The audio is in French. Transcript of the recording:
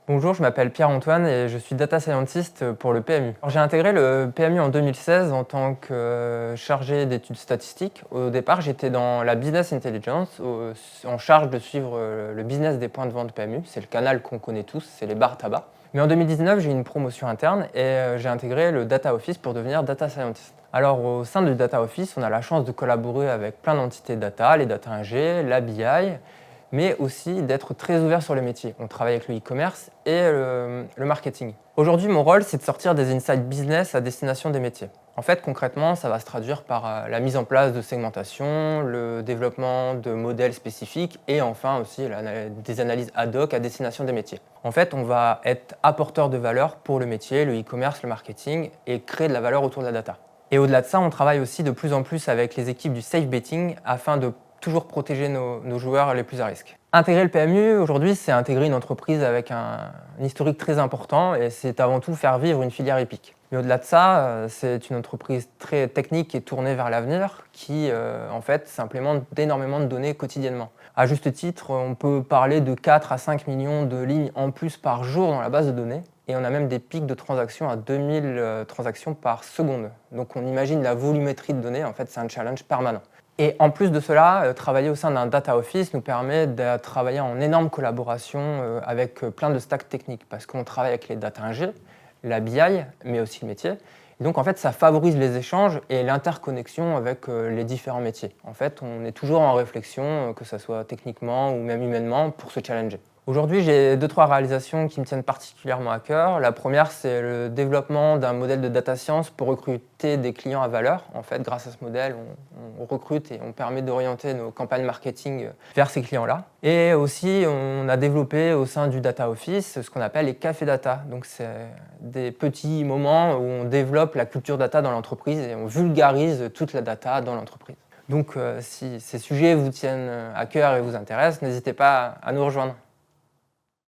Bonjour, je m'appelle Pierre-Antoine et je suis data scientist pour le PMU. Alors, j'ai intégré le PMU en 2016 en tant que chargé d'études statistiques. Au départ, j'étais dans la business intelligence, en charge de suivre le business des points de vente PMU. C'est le canal qu'on connaît tous, c'est les bars tabac. Mais en 2019, j'ai eu une promotion interne et j'ai intégré le data office pour devenir data scientist. Alors au sein du data office, on a la chance de collaborer avec plein d'entités data, les data ingé, la BI, mais aussi d'être très ouvert sur les métiers. On travaille avec le e-commerce et le marketing. Aujourd'hui, mon rôle, c'est de sortir des insights business à destination des métiers. En fait, concrètement, ça va se traduire par la mise en place de segmentation, le développement de modèles spécifiques et enfin aussi des analyses ad hoc à destination des métiers. En fait, on va être apporteur de valeur pour le métier, le e-commerce, le marketing et créer de la valeur autour de la data. Et au-delà de ça, on travaille aussi de plus en plus avec les équipes du safe betting afin de toujours protéger nos joueurs les plus à risque. Intégrer le PMU, aujourd'hui, c'est intégrer une entreprise avec un historique très important et c'est avant tout faire vivre une filière épique. Mais au-delà de ça, c'est une entreprise très technique et tournée vers l'avenir qui, en fait, s'implémente d'énormément de données quotidiennement. À juste titre, on peut parler de 4 à 5 millions de lignes en plus par jour dans la base de données et on a même des pics de transactions à 2000 transactions par seconde. Donc on imagine la volumétrie de données, en fait, c'est un challenge permanent. Et en plus de cela, travailler au sein d'un data office nous permet de travailler en énorme collaboration avec plein de stacks techniques parce qu'on travaille avec les data ingé, la BI, mais aussi le métier. Et donc en fait, ça favorise les échanges et l'interconnexion avec les différents métiers. En fait, on est toujours en réflexion, que ce soit techniquement ou même humainement, pour se challenger. Aujourd'hui, j'ai 2-3 réalisations qui me tiennent particulièrement à cœur. La première, c'est le développement d'un modèle de data science pour recruter des clients à valeur. En fait, grâce à ce modèle, on recrute et on permet d'orienter nos campagnes marketing vers ces clients-là. Et aussi, on a développé au sein du data office ce qu'on appelle les cafés data. Donc, c'est des petits moments où on développe la culture data dans l'entreprise et on vulgarise toute la data dans l'entreprise. Donc, si ces sujets vous tiennent à cœur et vous intéressent, n'hésitez pas à nous rejoindre.